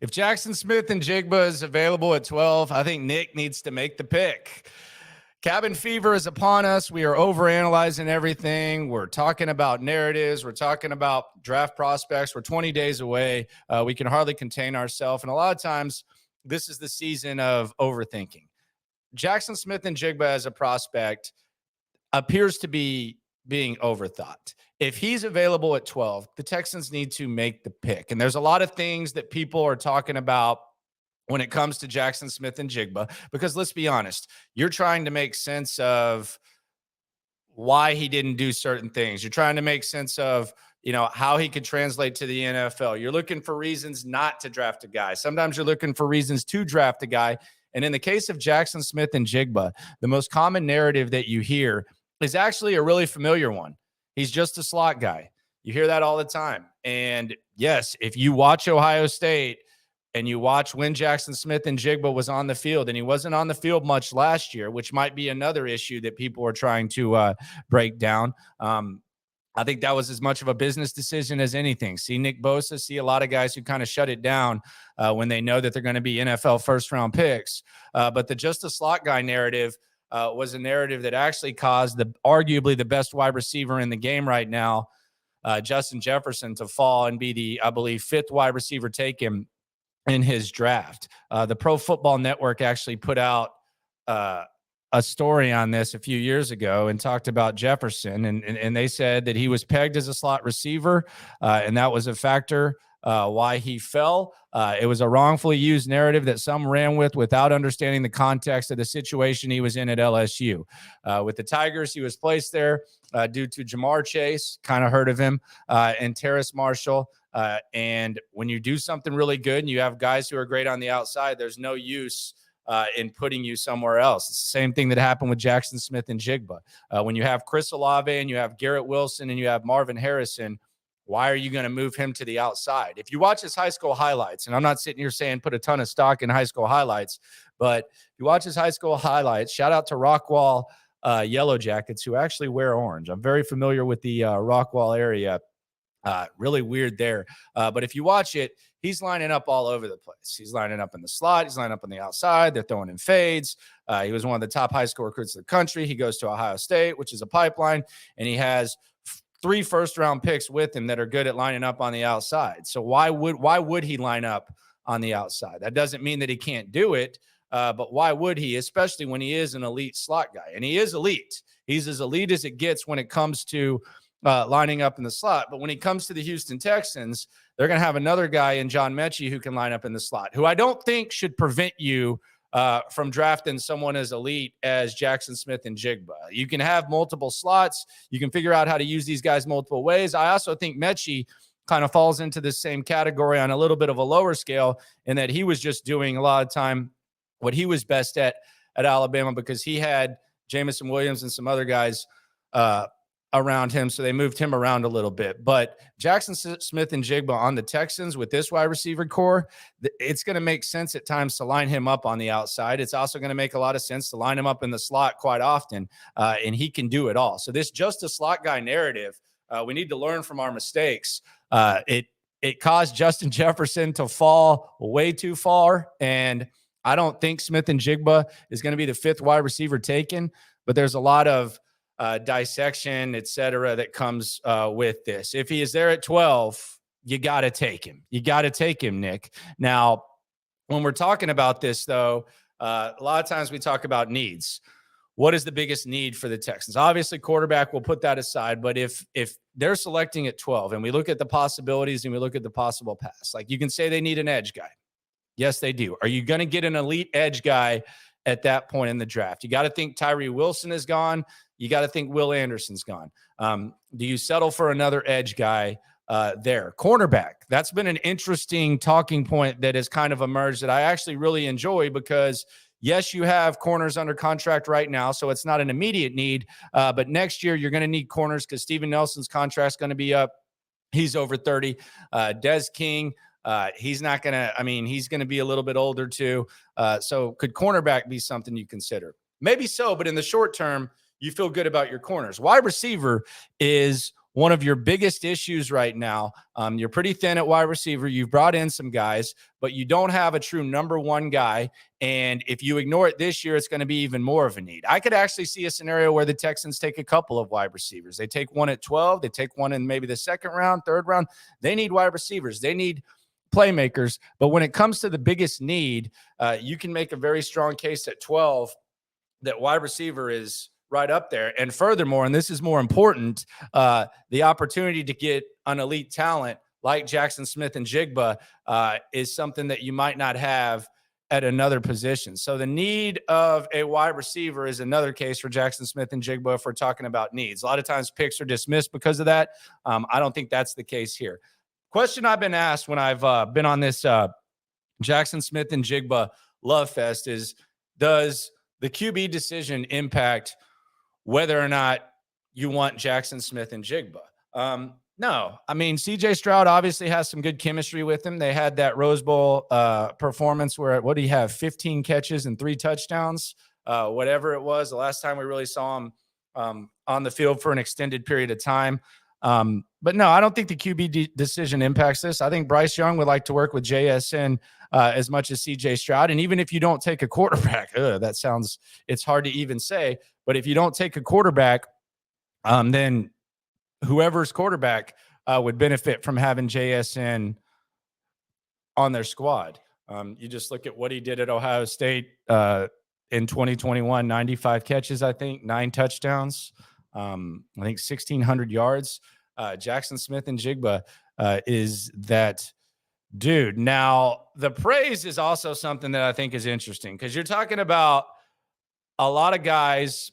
If Jaxon Smith-Njigba is available at 12, I think Nick needs to make the pick. Cabin fever is upon us. We are overanalyzing everything. We're talking about narratives. We're talking about draft prospects. We're 20 days away. We can hardly contain ourselves. And a lot of times, this is the season of overthinking. Jaxon Smith-Njigba as a prospect appears to be being overthought. If he's available at 12, the Texans need to make the pick. And there's a lot of things that people are talking about when it comes to Jaxon Smith-Njigba, because let's be honest, you're trying to make sense of why he didn't do certain things. You're trying to make sense of, how he could translate to the NFL. You're looking for reasons not to draft a guy. Sometimes you're looking for reasons to draft a guy. And in the case of Jaxon Smith-Njigba, the most common narrative that you hear is actually a really familiar one. He's just a slot guy. You hear that all the time. And yes, if you watch Ohio State and you watch when Jaxon Smith-Njigba was on the field, and he wasn't on the field much last year, which might be another issue that people are trying to break down. I think that was as much of a business decision as anything. See Nick Bosa, see a lot of guys who kind of shut it down when they know that they're going to be NFL first-round picks. But the just a slot guy narrative was a narrative that actually caused arguably the best wide receiver in the game right now, Justin Jefferson, to fall and be the, I believe, fifth wide receiver taken in his draft. The Pro Football Network actually put out a story on this a few years ago and talked about Jefferson, and they said that he was pegged as a slot receiver, and that was a factor why he fell. It was a wrongfully used narrative that some ran with without understanding the context of the situation he was in at LSU. With the Tigers, he was placed there due to Jamar Chase, kind of heard of him, and Terrace Marshall. And when you do something really good and you have guys who are great on the outside, there's no use in putting you somewhere else. It's the same thing that happened with Jaxon Smith-Njigba. When you have Chris Olave and you have Garrett Wilson and you have Marvin Harrison, why are you going to move him to the outside? If you watch his high school highlights, and I'm not sitting here saying put a ton of stock in high school highlights, but if you watch his high school highlights, shout out to Rockwall Yellow Jackets who actually wear orange. I'm very familiar with the Rockwall area. Really weird there. But if you watch it, he's lining up all over the place. He's lining up in the slot. He's lining up on the outside. They're throwing in fades. He was one of the top high school recruits in the country. He goes to Ohio State, which is a pipeline, and he has 3 first-round picks with him that are good at lining up on the outside. So why would he line up on the outside? That doesn't mean that he can't do it, but why would he, especially when he is an elite slot guy? And he is elite. He's as elite as it gets when it comes to lining up in the slot. But when he comes to the Houston Texans, they're going to have another guy in John Mechie who can line up in the slot, who I don't think should prevent you from drafting someone as elite as Jaxon Smith-Njigba. You can have multiple slots. You can figure out how to use these guys multiple ways. I also think Mechie kind of falls into the same category on a little bit of a lower scale in that he was just doing a lot of time what he was best at Alabama because he had Jamison Williams and some other guys around him, so they moved him around a little bit. But Jaxon Smith-Njigba on the Texans with this wide receiver core, it's going to make sense at times to line him up on the outside. It's also going to make a lot of sense to line him up in the slot quite often, and he can do it all. So this just a slot guy narrative, we need to learn from our mistakes. It caused Justin Jefferson to fall way too far, and I don't think Smith-Njigba is going to be the 5th wide receiver taken, but there's a lot of dissection, et cetera, that comes with this. If he is there at 12, you got to take him. You got to take him, Nick. Now, when we're talking about this, though, a lot of times we talk about needs. What is the biggest need for the Texans? Obviously, quarterback, we'll put that aside. But if they're selecting at 12 and we look at the possibilities and we look at the possible pass, like you can say they need an edge guy. Yes, they do. Are you going to get an elite edge guy at that point in the draft? You got to think Tyree Wilson is gone. You got to think Will Anderson's gone. Do you settle for another edge guy there? Cornerback, that's been an interesting talking point that has kind of emerged that I actually really enjoy because, yes, you have corners under contract right now, so it's not an immediate need. But next year, you're going to need corners because Steven Nelson's contract's going to be up. He's over 30. Des King, he's not going to – I mean, he's going to be a little bit older too. So could cornerback be something you consider? Maybe so, but in the short term, you feel good about your corners. Wide receiver is one of your biggest issues right now. You're pretty thin at wide receiver. You've brought in some guys, but you don't have a true number one guy. And if you ignore it this year, it's going to be even more of a need. I could actually see a scenario where the Texans take a couple of wide receivers. They take one at 12. They take one in maybe the second round, third round. They need wide receivers. They need playmakers. But when it comes to the biggest need, you can make a very strong case at 12 that wide receiver is right up there. And furthermore, and this is more important, the opportunity to get an elite talent like Jaxon Smith-Njigba is something that you might not have at another position. So the need of a wide receiver is another case for Jaxon Smith-Njigba if we're talking about needs. A lot of times picks are dismissed because of that. I don't think that's the case here. Question I've been asked when I've been on this Jaxon Smith-Njigba love fest is, does the QB decision impact whether or not you want Jaxon Smith-Njigba? No. I mean, CJ Stroud obviously has some good chemistry with him. They had that Rose Bowl performance where, what do you have, 15 catches and 3 touchdowns, whatever it was, the last time we really saw him on the field for an extended period of time. But no, I don't think the QB decision impacts this. I think Bryce Young would like to work with JSN as much as CJ Stroud. And even if you don't take a quarterback, it's hard to even say, but if you don't take a quarterback, then whoever's quarterback would benefit from having JSN on their squad. You just look at what he did at Ohio State in 2021, 95 catches, I think, 9 touchdowns, I think 1,600 yards. Jaxon Smith-Njigba is that dude. Now, the praise is also something that I think is interesting because you're talking about a lot of guys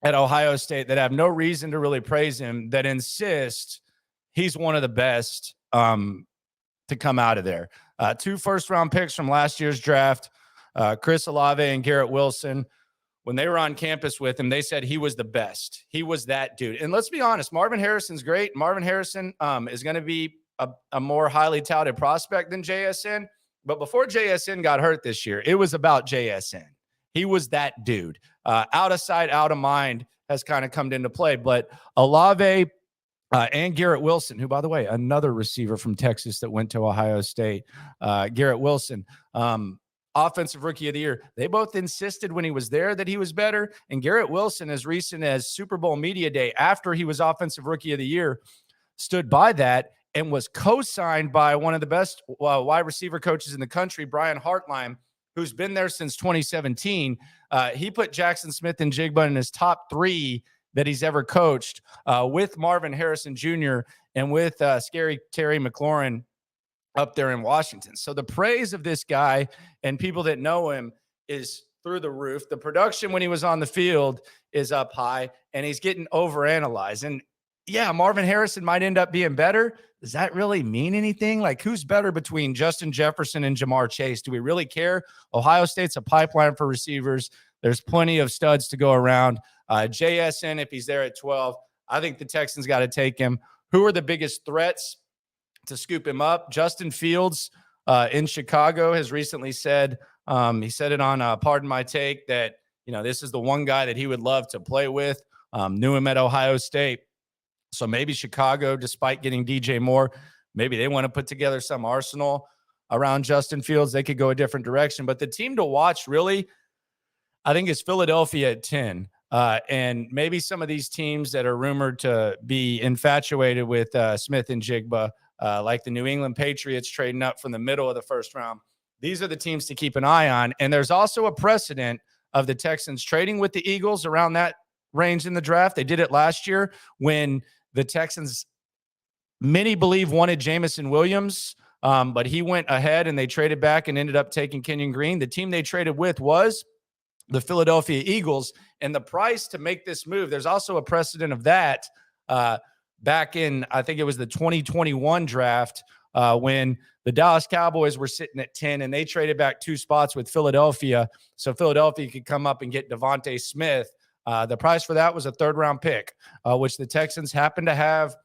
at Ohio State that have no reason to really praise him, that insist he's one of the best to come out of there. 2 first-round picks from last year's draft, Chris Olave and Garrett Wilson. When they were on campus with him, they said he was the best. He was that dude. And let's be honest, Marvin Harrison's great. Marvin Harrison is going to be a more highly touted prospect than JSN. But before JSN got hurt this year, it was about JSN. He was that dude. Out of sight, out of mind has kind of come into play. But Olave and Garrett Wilson, who, by the way, another receiver from Texas that went to Ohio State, Garrett Wilson, Offensive Rookie of the Year. They both insisted when he was there that he was better. And Garrett Wilson, as recent as Super Bowl Media Day, after he was Offensive Rookie of the Year, stood by that and was co-signed by one of the best wide receiver coaches in the country, Brian Hartline, who's been there since 2017. He put Jaxon Smith-Njigba in his top 3 that he's ever coached, with Marvin Harrison Jr. and with Scary Terry McLaurin up there in Washington. So the praise of this guy and people that know him is through the roof. The production when he was on the field is up high, and he's getting overanalyzed. And yeah, Marvin Harrison might end up being better. Does that really mean anything? Like, who's better between Justin Jefferson and Jamar Chase? Do we really care? Ohio State's a pipeline for receivers. There's plenty of studs to go around. JSN, if he's there at 12, I think the Texans got to take him. Who are the biggest threats to scoop him up? Justin Fields in Chicago has recently said, he said it on Pardon My Take, that, this is the one guy that he would love to play with. Knew him at Ohio State. So maybe Chicago, despite getting DJ Moore, maybe they want to put together some arsenal around Justin Fields. They could go a different direction. But the team to watch, really, I think, is Philadelphia at 10. And maybe some of these teams that are rumored to be infatuated with Smith-Njigba, like the New England Patriots trading up from the middle of the first round. These are the teams to keep an eye on. And there's also a precedent of the Texans trading with the Eagles around that range in the draft. They did it last year when the Texans, many believe, wanted Jamison Williams, but he went ahead and they traded back and ended up taking Kenyon Green. The team they traded with was the Philadelphia Eagles. And the price to make this move, there's also a precedent of that back in, I think it was the 2021 draft, when the Dallas Cowboys were sitting at 10 and they traded back 2 spots with Philadelphia so Philadelphia could come up and get Devontae Smith. The price for that was a 3rd-round pick, which the Texans happen to have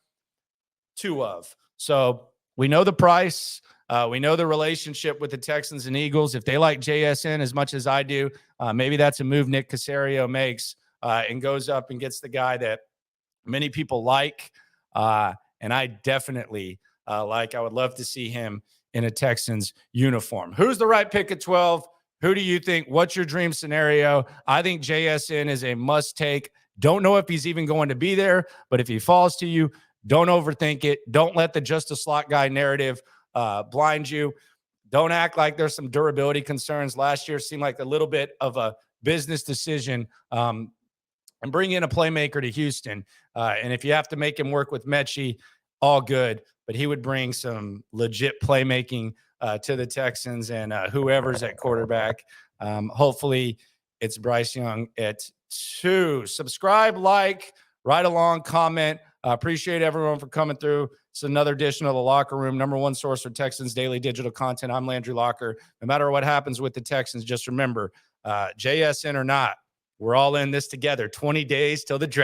2 of. So we know the price. We know the relationship with the Texans and Eagles. If they like JSN as much as I do, maybe that's a move Nick Caserio makes and goes up and gets the guy that many people like. And I definitely I would love to see him in a Texans uniform. Who's the right pick at 12? Who do you think? What's your dream scenario? I think JSN is a must take. Don't know if he's even going to be there, but if he falls to you, don't overthink it. Don't let the just a slot guy narrative blind you. Don't act like there's some durability concerns. Last year seemed like a little bit of a business decision, and bring in a playmaker to Houston. And if you have to make him work with Mechie, all good. But he would bring some legit playmaking to the Texans and whoever's at quarterback. Hopefully it's Bryce Young at 2. Subscribe, like, write along, comment. Appreciate everyone for coming through. It's another edition of The Locker Room, #1 source for Texans daily digital content. I'm Landry Locker. No matter what happens with the Texans, just remember, JSN or not, we're all in this together. 20 days till the draft.